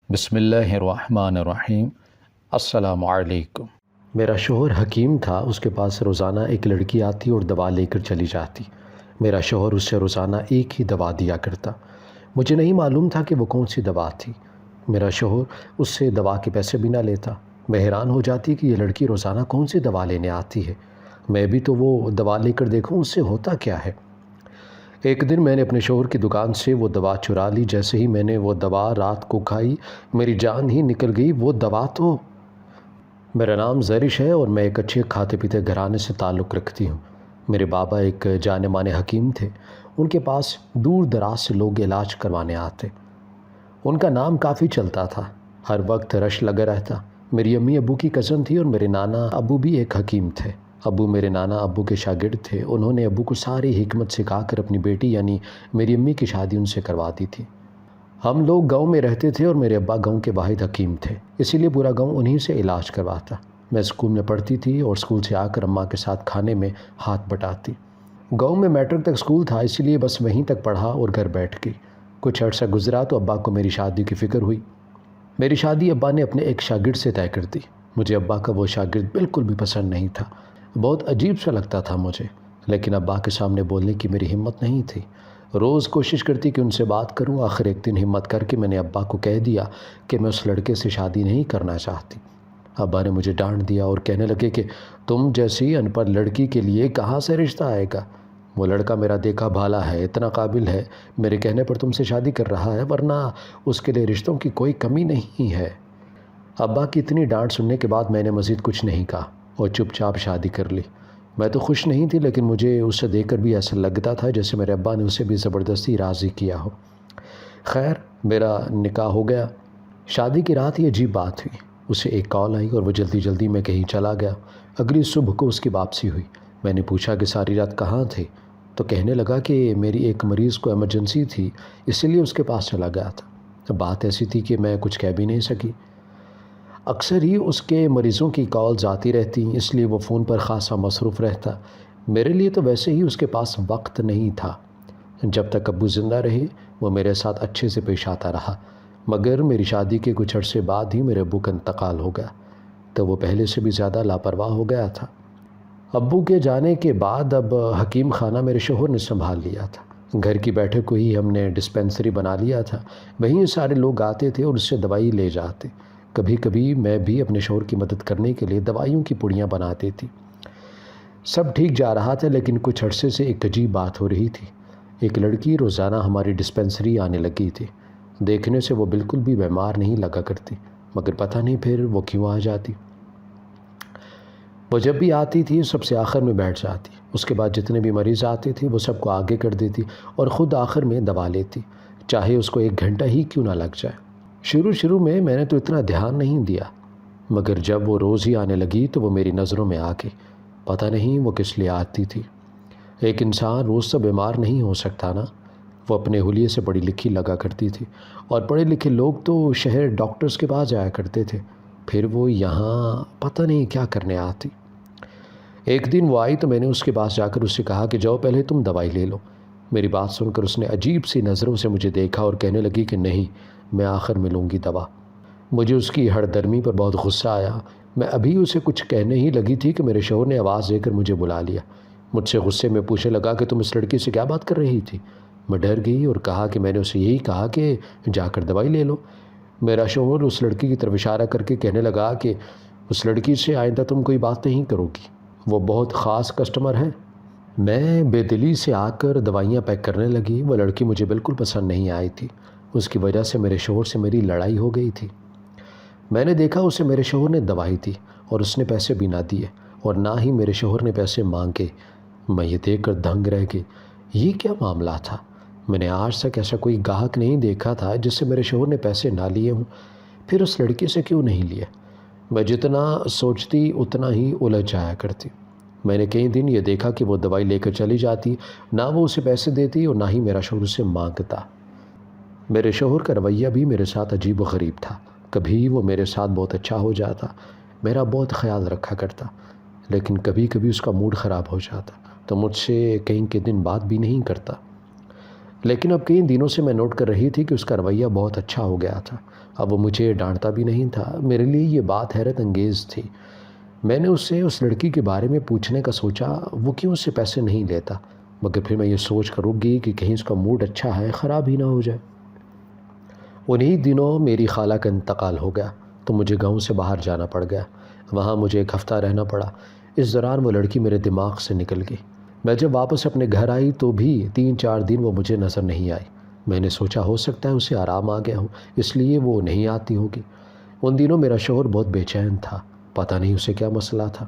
بسم اللہ الرحمن الرحیم۔ السلام علیکم۔ میرا شوہر حکیم تھا، اس کے پاس روزانہ ایک لڑکی آتی اور دوا لے کر چلی جاتی۔ میرا شوہر اس سے روزانہ ایک ہی دوا دیا کرتا۔ مجھے نہیں معلوم تھا کہ وہ کون سی دوا تھی۔ میرا شوہر اس سے دوا کے پیسے بھی نہ لیتا۔ میں حیران ہو جاتی کہ یہ لڑکی روزانہ کون سی دوا لینے آتی ہے، میں بھی تو وہ دوا لے کر دیکھوں اس سے ہوتا کیا ہے۔ ایک دن میں نے اپنے شوہر کی دکان سے وہ دوا چرا لی۔ جیسے ہی میں نے وہ دوا رات کو کھائی میری جان ہی نکل گئی۔ وہ دوا تو… میرا نام زرش ہے اور میں ایک اچھے کھاتے پیتے گھرانے سے تعلق رکھتی ہوں۔ میرے بابا ایک جانے مانے حکیم تھے، ان کے پاس دور دراز سے لوگ علاج کروانے آتے۔ ان کا نام کافی چلتا تھا، ہر وقت رش لگا رہتا۔ میری امی ابو کی کزن تھی اور میرے نانا ابو بھی ایک حکیم تھے۔ ابو میرے نانا ابو کے شاگرد تھے، انہوں نے ابو کو ساری حکمت سکھا کر اپنی بیٹی یعنی میری امی کی شادی ان سے کروا دی تھی۔ ہم لوگ گاؤں میں رہتے تھے اور میرے ابا گاؤں کے واحد حکیم تھے، اسی لیے پورا گاؤں انہی سے علاج کرواتا۔ میں اسکول میں پڑھتی تھی اور اسکول سے آ کر اماں کے ساتھ کھانے میں ہاتھ بٹاتی۔ گاؤں میں میٹرک تک اسکول تھا، اسی لیے بس وہیں تک پڑھا اور گھر بیٹھ گئی۔ کچھ عرصہ گزرا تو ابا کو میری شادی کی فکر ہوئی۔ میری شادی ابا نے اپنے ایک شاگرد سے طے کر دی۔ مجھے ابا کا وہ شاگرد بالکل بھی پسند نہیں تھا، بہت عجیب سا لگتا تھا مجھے، لیکن ابا کے سامنے بولنے کی میری ہمت نہیں تھی۔ روز کوشش کرتی کہ ان سے بات کروں۔ آخر ایک دن ہمت کر کے میں نے ابا کو کہہ دیا کہ میں اس لڑکے سے شادی نہیں کرنا چاہتی۔ ابا نے مجھے ڈانٹ دیا اور کہنے لگے کہ تم جیسی ان پڑھ لڑکی کے لیے کہاں سے رشتہ آئے گا؟ وہ لڑکا میرا دیکھا بھالا ہے، اتنا قابل ہے، میرے کہنے پر تم سے شادی کر رہا ہے، ورنہ اس کے لیے رشتوں کی کوئی کمی نہیں ہے۔ ابا کی اتنی ڈانٹ سننے کے بعد میں نے مزید کچھ نہیں کہا اور چپ چاپ شادی کر لی۔ میں تو خوش نہیں تھی، لیکن مجھے اسے دیکھ کر بھی ایسا لگتا تھا جیسے میرے ابا نے اسے بھی زبردستی راضی کیا ہو۔ خیر، میرا نکاح ہو گیا۔ شادی کی رات یہ عجیب بات ہوئی، اسے ایک کال آئی اور وہ جلدی جلدی میں کہیں چلا گیا۔ اگلی صبح کو اس کی واپسی ہوئی۔ میں نے پوچھا کہ ساری رات کہاں تھے، تو کہنے لگا کہ میری ایک مریض کو ایمرجنسی تھی، اسی لیے اس کے پاس چلا گیا تھا۔ بات ایسی تھی کہ میں کچھ کہہ بھی نہیں سکی۔ اکثر ہی اس کے مریضوں کی کالز آتی رہتی، اس لیے وہ فون پر خاصا مصروف رہتا۔ میرے لیے تو ویسے ہی اس کے پاس وقت نہیں تھا۔ جب تک ابو زندہ رہے وہ میرے ساتھ اچھے سے پیش آتا رہا، مگر میری شادی کے کچھ عرصے بعد ہی میرے ابو کا انتقال ہو گیا، تو وہ پہلے سے بھی زیادہ لاپرواہ ہو گیا تھا۔ ابو کے جانے کے بعد اب حکیم خانہ میرے شوہر نے سنبھال لیا تھا۔ گھر کی بیٹھک کو ہی ہم نے ڈسپینسری بنا لیا تھا، وہیں سارے لوگ آتے تھے اور اس سے دوائی لے جاتے۔ کبھی کبھی میں بھی اپنے شوہر کی مدد کرنے کے لیے دوائیوں کی پڑیاں بناتی تھی۔ سب ٹھیک جا رہا تھا، لیکن کچھ عرصے سے ایک عجیب بات ہو رہی تھی۔ ایک لڑکی روزانہ ہماری ڈسپینسری آنے لگی تھی۔ دیکھنے سے وہ بالکل بھی بیمار نہیں لگا کرتی، مگر پتہ نہیں پھر وہ کیوں آ جاتی۔ وہ جب بھی آتی تھی سب سے آخر میں بیٹھ جاتی، اس کے بعد جتنے بھی مریض آتے تھے وہ سب کو آگے کر دیتی اور خود آخر میں دوا لیتی، چاہے اس کو 1 گھنٹہ ہی کیوں نہ لگ جائے۔ شروع میں نے تو اتنا دھیان نہیں دیا، مگر جب وہ روز ہی آنے لگی تو وہ میری نظروں میں آ گئی۔ پتہ نہیں وہ کس لیے آتی تھی۔ ایک انسان روز سے بیمار نہیں ہو سکتا نا۔ وہ اپنے حلیے سے پڑھی لکھی لگا کرتی تھی، اور پڑھے لکھے لوگ تو شہر ڈاکٹرز کے پاس جایا کرتے تھے، پھر وہ یہاں پتہ نہیں کیا کرنے آتی۔ ایک دن وہ آئی تو میں نے اس کے پاس جا کر اس سے کہا کہ جاؤ پہلے تم دوائی لے لو۔ میری بات سن کر اس نے عجیب سی نظروں سے مجھے دیکھا اور کہنے لگی کہ نہیں، میں آخر میں لوں گی دوا۔ مجھے اس کی ہڑ درمی پر بہت غصہ آیا۔ میں ابھی اسے کچھ کہنے ہی لگی تھی کہ میرے شوہر نے آواز دے کر مجھے بلا لیا۔ مجھ سے غصے میں پوچھنے لگا کہ تم اس لڑکی سے کیا بات کر رہی تھی؟ میں ڈر گئی اور کہا کہ میں نے اسے یہی کہا کہ جا کر دوائی لے لو۔ میرا شوہر اس لڑکی کی طرف اشارہ کر کے کہنے لگا کہ اس لڑکی سے آئندہ تم کوئی بات نہیں کرو گی، وہ بہت خاص کسٹمر ہے۔ میں بے دلی سے آ کر دوائیاں پیک کرنے لگی۔ وہ لڑکی مجھے بالکل پسند نہیں آئی تھی، اس کی وجہ سے میرے شوہر سے میری لڑائی ہو گئی تھی۔ میں نے دیکھا اسے میرے شوہر نے دوائی دی اور اس نے پیسے بھی نہ دیے، اور نہ ہی میرے شوہر نے پیسے مانگے۔ میں یہ دیکھ کر دنگ رہ گئی، یہ کیا معاملہ تھا؟ میں نے آج تک ایسا کوئی گاہک نہیں دیکھا تھا جس سے میرے شوہر نے پیسے نہ لیے ہوں، پھر اس لڑکی سے کیوں نہیں لیے؟ میں جتنا سوچتی اتنا ہی الجھ جایا کرتی۔ میں نے کئی دن یہ دیکھا کہ وہ دوائی لے کر چلی جاتی، نہ وہ اسے پیسے دیتی اور نہ ہی میرا شوہر اسے مانگتا۔ میرے شوہر کا رویہ بھی میرے ساتھ عجیب و غریب تھا۔ کبھی وہ میرے ساتھ بہت اچھا ہو جاتا، میرا بہت خیال رکھا کرتا، لیکن کبھی کبھی اس کا موڈ خراب ہو جاتا تو مجھ سے کئی کے دن بات بھی نہیں کرتا۔ لیکن اب کئی دنوں سے میں نوٹ کر رہی تھی کہ اس کا رویہ بہت اچھا ہو گیا تھا۔ اب وہ مجھے ڈانٹتا بھی نہیں تھا۔ میرے لیے یہ بات حیرت انگیز تھی۔ میں نے اس سے اس لڑکی کے بارے میں پوچھنے کا سوچا، وہ کیوں اس سے پیسے نہیں لیتا، مگر پھر میں یہ سوچ کر رک گئی کہ کہیں اس کا موڈ اچھا ہے، خراب ہی نہ ہو جائے۔ انہی دنوں میری خالہ کا انتقال ہو گیا تو مجھے گاؤں سے باہر جانا پڑ گیا۔ وہاں مجھے ایک ہفتہ رہنا پڑا۔ اس دوران وہ لڑکی میرے دماغ سے نکل گئی۔ میں جب واپس اپنے گھر آئی تو بھی 3-4 دن وہ مجھے نظر نہیں آئی۔ میں نے سوچا ہو سکتا ہے اسے آرام آ گیا ہو، اس لیے وہ نہیں آتی ہوگی۔ ان دنوں میرا شوہر بہت بے چین تھا، پتہ نہیں اسے کیا مسئلہ تھا۔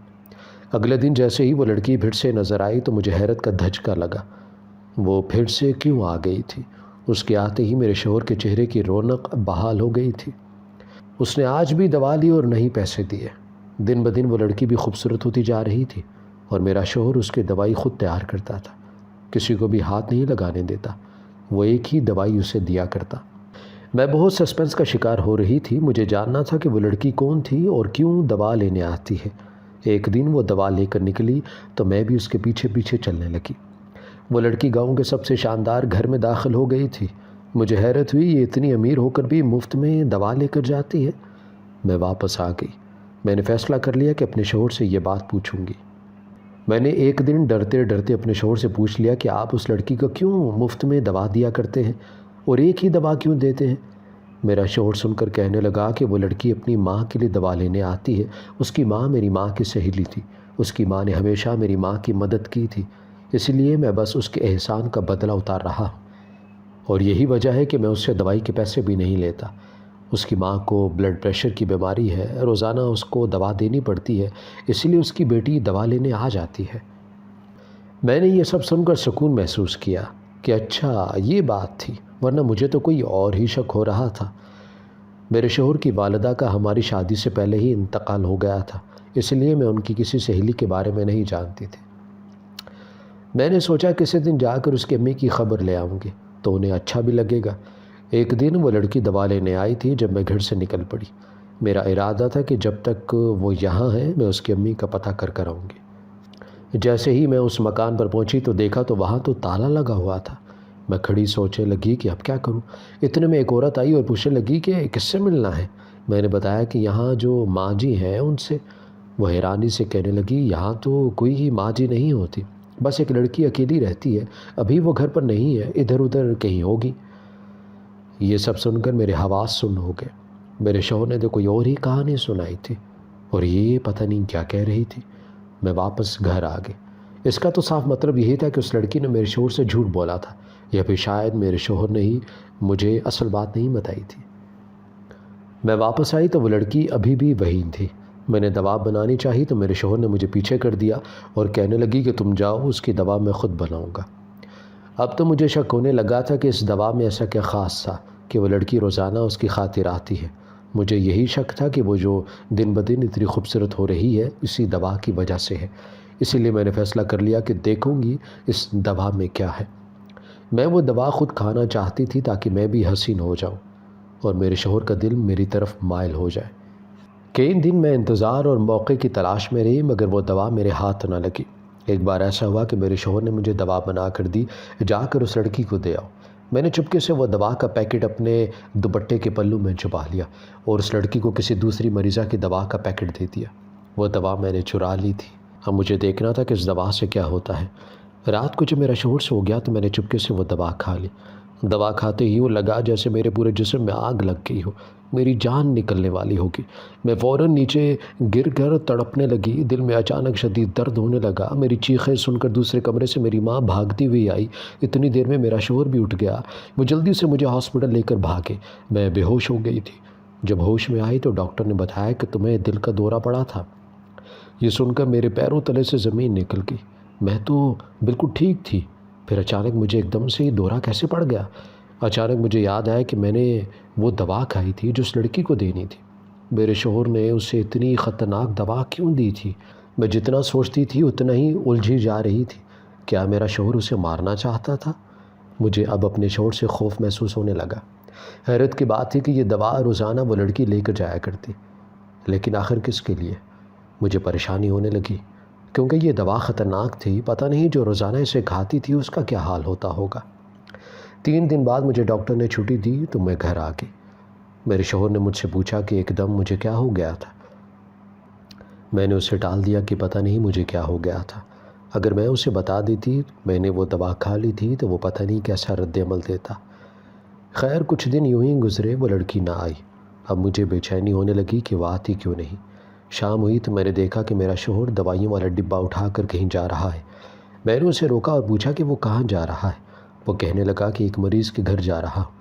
اگلے دن جیسے ہی وہ لڑکی پھر سے نظر آئی تو مجھے حیرت کا دھچکا لگا۔ وہ پھر سے کیوں آ گئی تھی؟ اس کے آتے ہی میرے شوہر کے چہرے کی رونق بحال ہو گئی تھی۔ اس نے آج بھی دوا لی اور نہیں پیسے دیے۔ دن بدن وہ لڑکی بھی خوبصورت ہوتی جا رہی تھی اور میرا شوہر اس کی دوائی خود تیار کرتا تھا، کسی کو بھی ہاتھ نہیں لگانے دیتا، وہ ایک ہی دوائی اسے دیا کرتا۔ میں بہت سسپنس کا شکار ہو رہی تھی۔ مجھے جاننا تھا کہ وہ لڑکی کون تھی اور کیوں دوا لینے آتی ہے۔ ایک دن وہ دوا لے کر نکلی تو میں بھی اس کے پیچھے پیچھے چلنے لگی۔ وہ لڑکی گاؤں کے سب سے شاندار گھر میں داخل ہو گئی تھی۔ مجھے حیرت ہوئی، یہ اتنی امیر ہو کر بھی مفت میں دوا لے کر جاتی ہے۔ میں واپس آ گئی۔ میں نے فیصلہ کر لیا کہ اپنے شوہر سے یہ بات پوچھوں گی۔ میں نے ایک دن ڈرتے ڈرتے اپنے شوہر سے پوچھ لیا کہ آپ اس لڑکی کو کیوں مفت میں دوا دیا کرتے ہیں اور ایک ہی دوا کیوں دیتے ہیں؟ میرا شوہر سن کر کہنے لگا کہ وہ لڑکی اپنی ماں کے لیے دوا لینے آتی ہے۔ اس کی ماں میری ماں کی سہیلی تھی۔ اس کی ماں نے ہمیشہ میری ماں کی مدد کی تھی، اس لیے میں بس اس کے احسان کا بدلہ اتار رہا ہوں، اور یہی وجہ ہے کہ میں اس سے دوائی کے پیسے بھی نہیں لیتا۔ اس کی ماں کو بلڈ پریشر کی بیماری ہے، روزانہ اس کو دوا دینی پڑتی ہے، اس لیے اس کی بیٹی دوا لینے آ جاتی ہے۔ میں نے یہ سب سن کر سکون محسوس کیا کہ اچھا یہ بات تھی، ورنہ مجھے تو کوئی اور ہی شک ہو رہا تھا۔ میرے شوہر کی والدہ کا ہماری شادی سے پہلے ہی انتقال ہو گیا تھا، اس لیے میں ان کی کسی سہیلی کے بارے میں نہیں جانتی تھی۔ میں نے سوچا کسی دن جا کر اس کی امی کی خبر لے آؤں گی تو انہیں اچھا بھی لگے گا۔ ایک دن وہ لڑکی دوا لینے آئی تھی جب میں گھر سے نکل پڑی۔ میرا ارادہ تھا کہ جب تک وہ یہاں ہے میں اس کی امی کا پتہ کر آؤں گی۔ جیسے ہی میں اس مکان پر پہنچی تو دیکھا تو وہاں تو تالا لگا ہوا تھا۔ میں کھڑی سوچنے لگی کہ اب کیا کروں۔ اتنے میں ایک عورت آئی اور پوچھنے لگی کہ کس سے ملنا ہے۔ میں نے بتایا کہ یہاں جو ماں جی ہیں ان سے۔ وہ حیرانی سے کہنے لگی یہاں تو کوئی ہی ماں جی نہیں ہوتی، بس ایک لڑکی اکیلی رہتی ہے، ابھی وہ گھر پر نہیں ہے، ادھر ادھر کہیں ہوگی۔ یہ سب سن کر میرے حواس سن ہو گئے۔ میرے شوہر نے تو کوئی اور ہی کہانی سنائی تھی اور یہ پتہ نہیں کیا کہہ رہی تھی۔ میں واپس گھر آ گئی۔ اس کا تو صاف مطلب یہی تھا کہ اس لڑکی نے میرے شوہر سے جھوٹ بولا تھا، یا پھر شاید میرے شوہر نے ہی مجھے اصل بات نہیں بتائی تھی۔ میں واپس آئی تو وہ لڑکی ابھی بھی وہیں تھی۔ میں نے دوا بنانی چاہی تو میرے شوہر نے مجھے پیچھے کر دیا اور کہنے لگی کہ تم جاؤ، اس کی دوا میں خود بناؤں گا۔ اب تو مجھے شک ہونے لگا تھا کہ اس دوا میں ایسا کیا خاص تھا کہ وہ لڑکی روزانہ اس کی خاطر آتی ہے۔ مجھے یہی شک تھا کہ وہ جو دن بدن اتنی خوبصورت ہو رہی ہے اسی دوا کی وجہ سے ہے۔ اسی لیے میں نے فیصلہ کر لیا کہ دیکھوں گی اس دوا میں کیا ہے۔ میں وہ دوا خود کھانا چاہتی تھی تاکہ میں بھی حسین ہو جاؤں اور میرے شوہر کا دل میری طرف مائل ہو جائے۔ کئی دن میں انتظار اور موقع کی تلاش میں رہی مگر وہ دوا میرے ہاتھ نہ لگی۔ ایک بار ایسا ہوا کہ میرے شوہر نے مجھے دوا بنا کر دی، جا کر اس لڑکی کو دے آؤ۔ میں نے چپکے سے وہ دوا کا پیکٹ اپنے دوپٹے کے پلو میں چھپا لیا اور اس لڑکی کو کسی دوسری مریضہ کی دوا کا پیکٹ دے دیا۔ وہ دوا میں نے چرا لی تھی۔ اب مجھے دیکھنا تھا کہ اس دوا سے کیا ہوتا ہے۔ رات کو جب میرا شوہر سو گیا تو میں نے چپکے سے وہ دوا کھا لی۔ دوا کھاتے ہی وہ لگا جیسے میرے پورے جسم میں آگ لگ گئی ہو، میری جان نکلنے والی ہوگی۔ میں فوراً نیچے گر کر تڑپنے لگی۔ دل میں اچانک شدید درد ہونے لگا۔ میری چیخیں سن کر دوسرے کمرے سے میری ماں بھاگتی ہوئی آئی۔ اتنی دیر میں میرا شوہر بھی اٹھ گیا۔ وہ جلدی سے مجھے ہاسپٹل لے کر بھاگے۔ میں بے ہوش ہو گئی تھی۔ جب ہوش میں آئی تو ڈاکٹر نے بتایا کہ تمہیں دل کا دورہ پڑا تھا۔ یہ سن کر میرے پیروں تلے سے زمین نکل گئی۔ میں تو بالکل ٹھیک تھی، پھر اچانک مجھے ایک دم سے یہ دورہ کیسے پڑ گیا؟ اچانک مجھے یاد آیا کہ میں نے وہ دوا کھائی تھی جو اس لڑکی کو دینی تھی۔ میرے شوہر نے اسے اتنی خطرناک دوا کیوں دی تھی؟ میں جتنا سوچتی تھی اتنا ہی الجھی جا رہی تھی۔ کیا میرا شوہر اسے مارنا چاہتا تھا؟ مجھے اب اپنے شوہر سے خوف محسوس ہونے لگا۔ حیرت کی بات تھی کہ یہ دوا روزانہ وہ لڑکی لے کر جایا کرتی، لیکن آخر کس کے لیے؟ مجھے پریشانی ہونے لگی کیونکہ یہ دوا خطرناک تھی۔ پتہ نہیں جو روزانہ اسے کھاتی تھی اس کا کیا حال ہوتا ہوگا۔ 3 دن بعد مجھے ڈاکٹر نے چھٹی دی تو میں گھر آ گئی۔ میرے شوہر نے مجھ سے پوچھا کہ ایک دم مجھے کیا ہو گیا تھا۔ میں نے اسے ٹال دیا کہ پتہ نہیں مجھے کیا ہو گیا تھا۔ اگر میں اسے بتا دیتی میں نے وہ دوا کھا لی تھی تو وہ پتہ نہیں کیسا رد عمل دیتا۔ خیر کچھ دن یوں ہی گزرے، وہ لڑکی نہ آئی۔ اب مجھے بے چینی ہونے لگی کہ وہ آتی کیوں نہیں۔ شام ہوئی تو میں نے دیکھا کہ میرا شوہر دوائیوں والا ڈبہ اٹھا کر کہیں جا رہا ہے۔ میں نے اسے روکا اور پوچھا کہ وہ کہاں جا رہا ہے۔ وہ کہنے لگا کہ ایک مریض کے گھر جا رہا ہوں۔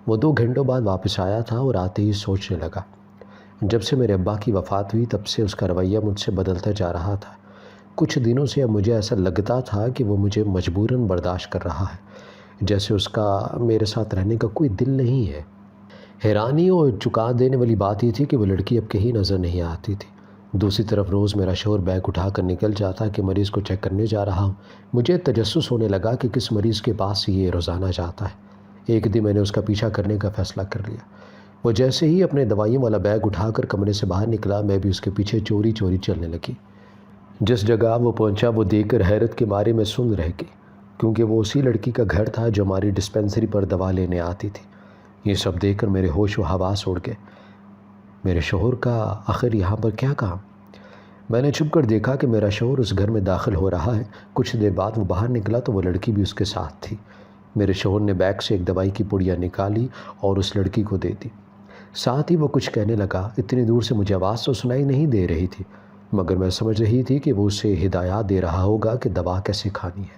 وہ 2 گھنٹوں بعد واپس آیا تھا اور آتے ہی سوچنے لگا۔ جب سے میرے ابا کی وفات ہوئی تب سے اس کا رویہ مجھ سے بدلتا جا رہا تھا۔ کچھ دنوں سے اب مجھے ایسا لگتا تھا کہ وہ مجھے مجبوراً برداشت کر رہا ہے، جیسے اس کا میرے ساتھ رہنے کا کوئی دل نہیں ہے۔ حیرانی اور چکا دینے والی بات یہ تھی کہ وہ لڑکی اب کہیں نظر نہیں آتی تھی۔ دوسری طرف روز میرا شوہر بیگ اٹھا کر نکل جاتا کہ مریض کو چیک کرنے جا رہا ہوں۔ مجھے تجسس ہونے لگا کہ کس مریض کے پاس یہ روزانہ جاتا ہے۔ ایک دن میں نے اس کا پیچھا کرنے کا فیصلہ کر لیا۔ وہ جیسے ہی اپنے دوائیوں والا بیگ اٹھا کر کمرے سے باہر نکلا، میں بھی اس کے پیچھے چوری چوری چلنے لگی۔ جس جگہ وہ پہنچا وہ دیکھ کر حیرت کے مارے میں سن رہ گئی، کیونکہ وہ اسی لڑکی کا گھر تھا جو ہماری ڈسپینسری پر دوا لینے آتی تھی۔ یہ سب دیکھ کر میرے ہوش و حواس اڑ گئے۔ میرے شوہر کا آخر یہاں پر کیا کام؟ میں نے چھپ کر دیکھا کہ میرا شوہر اس گھر میں داخل ہو رہا ہے۔ کچھ دیر بعد وہ باہر نکلا تو وہ لڑکی بھی اس کے ساتھ تھی۔ میرے شوہر نے بیگ سے ایک دوائی کی پڑیا نکالی اور اس لڑکی کو دے دی۔ ساتھ ہی وہ کچھ کہنے لگا۔ اتنی دور سے مجھے آواز تو سنائی نہیں دے رہی تھی، مگر میں سمجھ رہی تھی کہ وہ اسے ہدایات دے رہا ہوگا کہ دوا کیسے کھانی ہے۔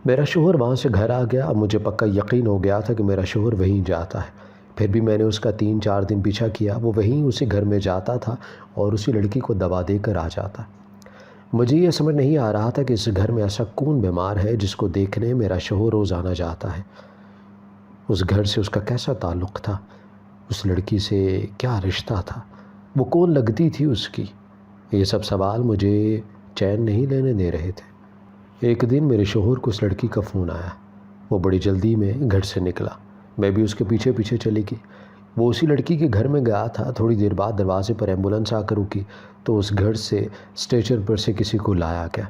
میرا شوہر وہاں سے گھر آ گیا۔ اب مجھے پکا یقین ہو گیا تھا کہ میرا شوہر وہیں جاتا ہے۔ پھر بھی میں نے اس کا 3-4 دن پیچھا کیا۔ وہ وہیں اسی گھر میں جاتا تھا اور اسی لڑکی کو دوا دے کر آ جاتا۔ مجھے یہ سمجھ نہیں آ رہا تھا کہ اس گھر میں ایسا کون بیمار ہے جس کو دیکھنے میرا شوہر روزانہ جاتا ہے۔ اس گھر سے اس کا کیسا تعلق تھا؟ اس لڑکی سے کیا رشتہ تھا؟ وہ کون لگتی تھی اس کی؟ یہ سب سوال مجھے چین نہیں لینے دے رہے تھے۔ ایک دن میرے شوہر کو اس لڑکی کا فون آیا۔ وہ بڑی جلدی میں گھر سے نکلا۔ میں بھی اس کے پیچھے پیچھے چلی گئی۔ وہ اسی لڑکی کے گھر میں گیا تھا۔ تھوڑی دیر بعد دروازے پر ایمبولینس آ کر رکی تو اس گھر سے اسٹریچر پر سے کسی کو لایا گیا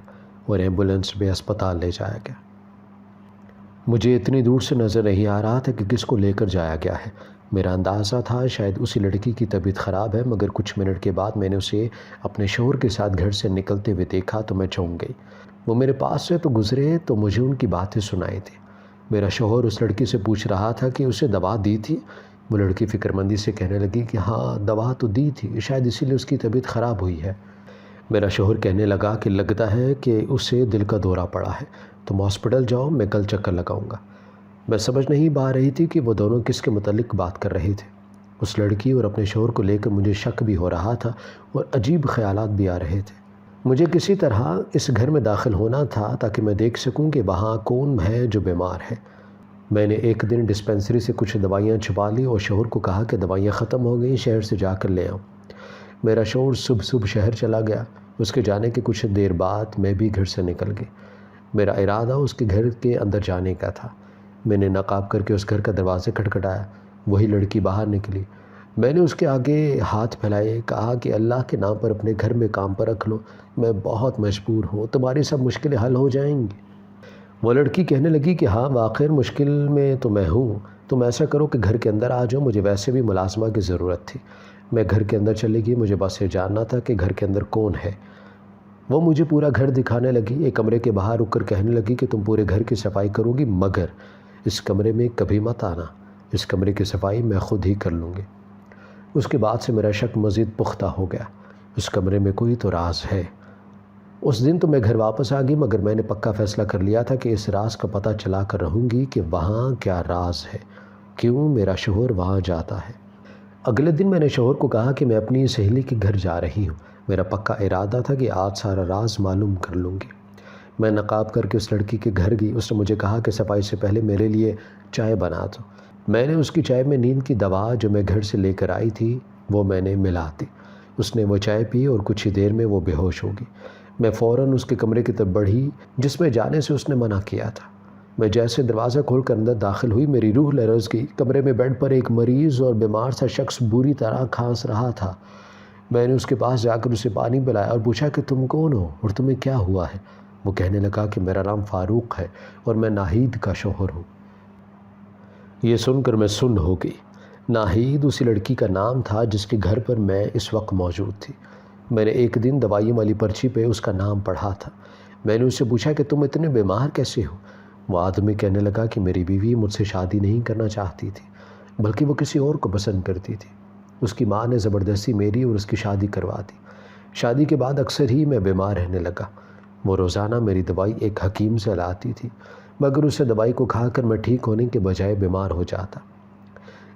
اور ایمبولینس میں اسپتال لے جایا گیا۔ مجھے اتنی دور سے نظر نہیں آ رہا تھا کہ کس کو لے کر جایا گیا ہے۔ میرا اندازہ تھا شاید اسی لڑکی کی طبیعت خراب ہے، مگر کچھ منٹ کے بعد میں نے اسے اپنے شوہر کے ساتھ گھر سے نکلتے ہوئے دیکھا تو میں چونک گئی۔ وہ میرے پاس سے تو گزرے تو مجھے ان کی باتیں سنائی تھیں۔ میرا شوہر اس لڑکی سے پوچھ رہا تھا کہ اسے دوا دی تھی۔ وہ لڑکی فکر مندی سے کہنے لگی کہ ہاں دوا تو دی تھی، شاید اسی لیے اس کی طبیعت خراب ہوئی ہے۔ میرا شوہر کہنے لگا کہ لگتا ہے کہ اسے دل کا دورہ پڑا ہے، تم ہاسپٹل جاؤ، میں کل چکر لگاؤں گا۔ میں سمجھ نہیں پا رہی تھی کہ وہ دونوں کس کے متعلق بات کر رہے تھے۔ اس لڑکی اور اپنے شوہر کو لے کر مجھے شک بھی ہو رہا تھا اور عجیب خیالات بھی آ رہے تھے۔ مجھے کسی طرح اس گھر میں داخل ہونا تھا تاکہ میں دیکھ سکوں کہ وہاں کون ہے جو بیمار ہے۔ میں نے ایک دن ڈسپینسری سے کچھ دوائیاں چھپا لی اور شوہر کو کہا کہ دوائیاں ختم ہو گئیں، شہر سے جا کر لے آؤں۔ میرا شوہر صبح شہر چلا گیا۔ اس کے جانے کے کچھ دیر بعد میں بھی گھر سے نکل گئی۔ میرا ارادہ اس کے گھر کے اندر جانے کا تھا۔ میں نے نقاب کر کے اس گھر کا دروازہ کھٹکھٹایا۔ وہی لڑکی باہر نکلی۔ میں نے اس کے آگے ہاتھ پھیلائے، کہا کہ اللہ کے نام پر اپنے گھر میں کام پر رکھ لو، میں بہت مجبور ہوں، تمہاری سب مشکلیں حل ہو جائیں گی۔ وہ لڑکی کہنے لگی کہ ہاں واقعی مشکل میں تو میں ہوں، تم ایسا کرو کہ گھر کے اندر آ جاؤ، مجھے ویسے بھی ملازمہ کی ضرورت تھی۔ میں گھر کے اندر چلی گئی، مجھے بس یہ جاننا تھا کہ گھر کے اندر کون ہے۔ وہ مجھے پورا گھر دکھانے لگی، ایک کمرے کے باہر رک کر کہنے لگی کہ تم پورے گھر کی صفائی کرو گی، مگر اس کمرے میں کبھی مت آنا، اس کمرے کی صفائی میں خود ہی کر لوں گی۔ اس کے بعد سے میرا شک مزید پختہ ہو گیا، اس کمرے میں کوئی تو راز ہے۔ اس دن تو میں گھر واپس آ گئی، مگر میں نے پکا فیصلہ کر لیا تھا کہ اس راز کا پتہ چلا کر رہوں گی کہ وہاں کیا راز ہے، کیوں میرا شوہر وہاں جاتا ہے۔ اگلے دن میں نے شوہر کو کہا کہ میں اپنی سہیلی کے گھر جا رہی ہوں۔ میرا پکا ارادہ تھا کہ آج سارا راز معلوم کر لوں گی۔ میں نقاب کر کے اس لڑکی کے گھر گئی۔ اس نے مجھے کہا کہ صفائی سے پہلے میرے لیے چائے بنا دو۔ میں نے اس کی چائے میں نیند کی دوا جو میں گھر سے لے کر آئی تھی وہ میں نے ملا دی۔ اس نے وہ چائے پی اور کچھ ہی دیر میں وہ بے ہوش ہو گئی۔ میں فوراً اس کے کمرے کی طرف بڑھی جس میں جانے سے اس نے منع کیا تھا۔ میں جیسے دروازہ کھول کر اندر داخل ہوئی، میری روح لرز گئی۔ کمرے میں بیڈ پر ایک مریض اور بیمار سا شخص بری طرح کھانس رہا تھا۔ میں نے اس کے پاس جا کر اسے پانی پلایا اور پوچھا کہ تم کون ہو اور تمہیں کیا ہوا ہے؟ وہ کہنے لگا کہ میرا نام فاروق ہے اور میں ناہید کا شوہر ہوں۔ یہ سن کر میں سن ہو گئی۔ ناہید اسی لڑکی کا نام تھا جس کے گھر پر میں اس وقت موجود تھی۔ میں نے ایک دن دوائیوں والی پرچی پہ اس کا نام پڑھا تھا۔ میں نے اس سے پوچھا کہ تم اتنے بیمار کیسے ہو؟ وہ آدمی کہنے لگا کہ میری بیوی مجھ سے شادی نہیں کرنا چاہتی تھی، بلکہ وہ کسی اور کو پسند کرتی تھی۔ اس کی ماں نے زبردستی میری اور اس کی شادی کروا دی۔ شادی کے بعد اکثر ہی میں بیمار رہنے لگا۔ وہ روزانہ میری دوائی ایک حکیم سے لاتی تھی، مگر اسے دوائی کو کھا کر میں ٹھیک ہونے کے بجائے بیمار ہو جاتا۔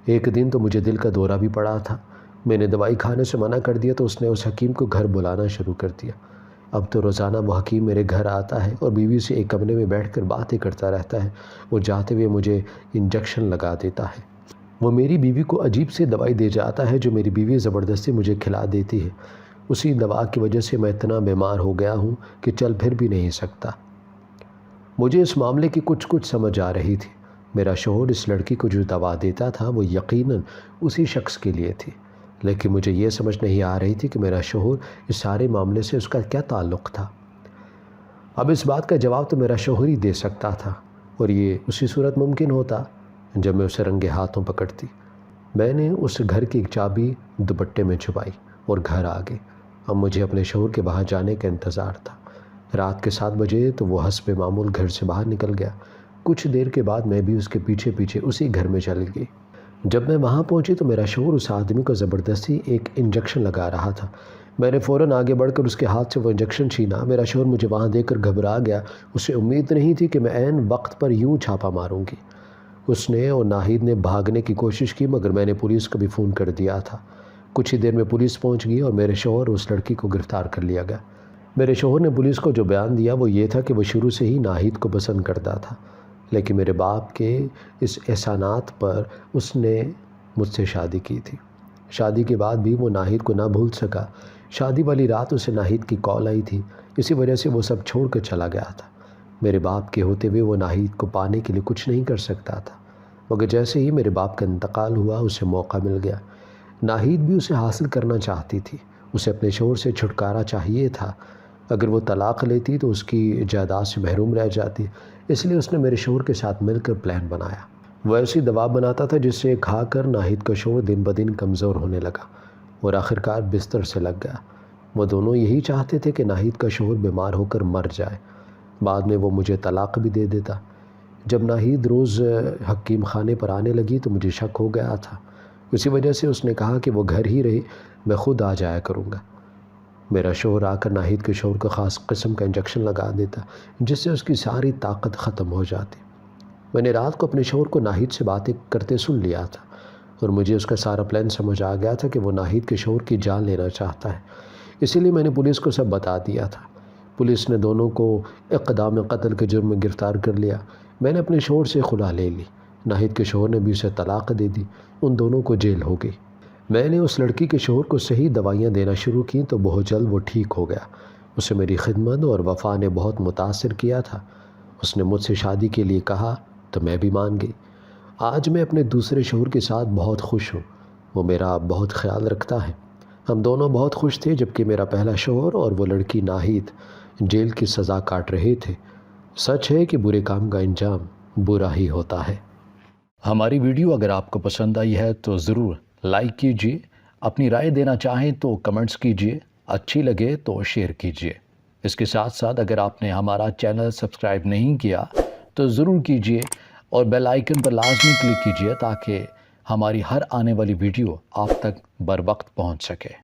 ایک دن تو مجھے دل کا دورہ بھی پڑا تھا۔ میں نے دوائی کھانے سے منع کر دیا تو اس نے اس حکیم کو گھر بلانا شروع کر دیا۔ اب تو روزانہ وہ حکیم میرے گھر آتا ہے اور بیوی سے ایک کمرے میں بیٹھ کر باتیں کرتا رہتا ہے اور جاتے ہوئے مجھے انجیکشن لگا دیتا ہے۔ وہ میری بیوی کو عجیب سی دوائی دے جاتا ہے جو میری بیوی زبردستی مجھے کھلا دیتی ہے۔ اسی دوا کی وجہ سے میں اتنا بیمار ہو گیا ہوں کہ چل پھر بھی نہیں سکتا۔ مجھے اس معاملے کی کچھ سمجھ آ رہی تھی۔ میرا شوہر اس لڑکی کو جو دوا دیتا تھا وہ یقیناً اسی شخص کے لیے تھی، لیکن مجھے یہ سمجھ نہیں آ رہی تھی کہ میرا شوہر اس سارے معاملے سے اس کا کیا تعلق تھا۔ اب اس بات کا جواب تو میرا شوہر ہی دے سکتا تھا، اور یہ اسی صورت ممکن ہوتا جب میں اسے رنگے ہاتھوں پکڑتی۔ میں نے اس گھر کی ایک چابی دوپٹے میں چھپائی اور گھر آ گئی۔ اب مجھے اپنے شوہر کے باہر جانے کا انتظار تھا۔ رات کے 7 بجے تو وہ حسب معمول گھر سے باہر نکل گیا۔ کچھ دیر کے بعد میں بھی اس کے پیچھے پیچھے اسی گھر میں چلی گئی۔ جب میں وہاں پہنچی تو میرا شوہر اس آدمی کو زبردستی ایک انجیکشن لگا رہا تھا۔ میں نے فوراً آگے بڑھ کر اس کے ہاتھ سے وہ انجیکشن چھینا۔ میرا شوہر مجھے وہاں دیکھ کر گھبرا گیا۔ اسے امید نہیں تھی کہ میں عین وقت پر یوں چھاپا ماروں گی۔ اس نے اور ناہید نے بھاگنے کی کوشش کی، مگر میں نے پولیس کو بھی فون کر دیا تھا۔ کچھ ہی دیر میں پولیس پہنچ گئی اور میرے شوہر اس لڑکی کو گرفتار کر لیا گیا۔ میرے شوہر نے پولیس کو جو بیان دیا وہ یہ تھا کہ وہ شروع سے ہی ناہید کو پسند کرتا تھا، لیکن میرے باپ کے اس احسانات پر اس نے مجھ سے شادی کی تھی۔ شادی کے بعد بھی وہ ناہید کو نہ بھول سکا۔ شادی والی رات اسے ناہید کی کال آئی تھی، اسی وجہ سے وہ سب چھوڑ کر چلا گیا تھا۔ میرے باپ کے ہوتے ہوئے وہ ناہید کو پانے کے لیے کچھ نہیں کر سکتا تھا، مگر جیسے ہی میرے باپ کا انتقال ہوا اسے موقع مل گیا۔ ناہید بھی اسے حاصل کرنا چاہتی تھی۔ اسے اپنے شوہر سے چھٹکارا چاہیے تھا۔ اگر وہ طلاق لیتی تو اس کی جائیداد سے محروم رہ جاتی، اس لیے اس نے میرے شوہر کے ساتھ مل کر پلان بنایا۔ وہ ایسی دوا بناتا تھا جس سے کھا کر ناہید کا شوہر دن بدن کمزور ہونے لگا اور آخرکار بستر سے لگ گیا۔ وہ دونوں یہی چاہتے تھے کہ ناہید کا شوہر بیمار ہو کر مر جائے، بعد میں وہ مجھے طلاق بھی دے دیتا۔ جب ناہید روز حکیم خانے پر آنے لگی تو مجھے شک ہو گیا تھا۔ اسی وجہ سے اس نے کہا کہ وہ گھر ہی رہے، میں خود آ جایا کروں گا۔ میرا شوہر آ کر ناہید کے شوہر کو خاص قسم کا انجیکشن لگا دیتا جس سے اس کی ساری طاقت ختم ہو جاتی۔ میں نے رات کو اپنے شوہر کو ناہید سے باتیں کرتے سن لیا تھا اور مجھے اس کا سارا پلان سمجھ آ گیا تھا کہ وہ ناہید کے شوہر کی جان لینا چاہتا ہے، اسی لیے میں نے پولیس کو سب بتا دیا تھا۔ پولیس نے دونوں کو اقدام قتل کے جرم میں گرفتار کر لیا۔ میں نے اپنے شوہر سے خلا لے لی۔ ناہید کے شوہر نے بھی اسے طلاق دے دی۔ ان دونوں کو جیل ہو گئی۔ میں نے اس لڑکی کے شوہر کو صحیح دوائیاں دینا شروع کی تو بہت جلد وہ ٹھیک ہو گیا۔ اسے میری خدمت اور وفا نے بہت متاثر کیا تھا۔ اس نے مجھ سے شادی کے لیے کہا تو میں بھی مان گئی۔ آج میں اپنے دوسرے شوہر کے ساتھ بہت خوش ہوں۔ وہ میرا بہت خیال رکھتا ہے۔ ہم دونوں بہت خوش تھے جبکہ میرا پہلا شوہر اور وہ لڑکی ناہید جیل کی سزا کاٹ رہے تھے۔ سچ ہے کہ برے کام کا انجام برا ہی ہوتا ہے۔ ہماری ویڈیو اگر آپ کو پسند آئی ہے تو ضرور لائک کیجیے، اپنی رائے دینا چاہیں تو کمنٹس کیجیے، اچھی لگے تو شیئر کیجیے۔ اس کے ساتھ ساتھ اگر آپ نے ہمارا چینل سبسکرائب نہیں کیا تو ضرور کیجیے اور بیل آئیکن پر لازمی کلک کیجیے تاکہ ہماری ہر آنے والی ویڈیو آپ تک بر وقت پہنچ سکے۔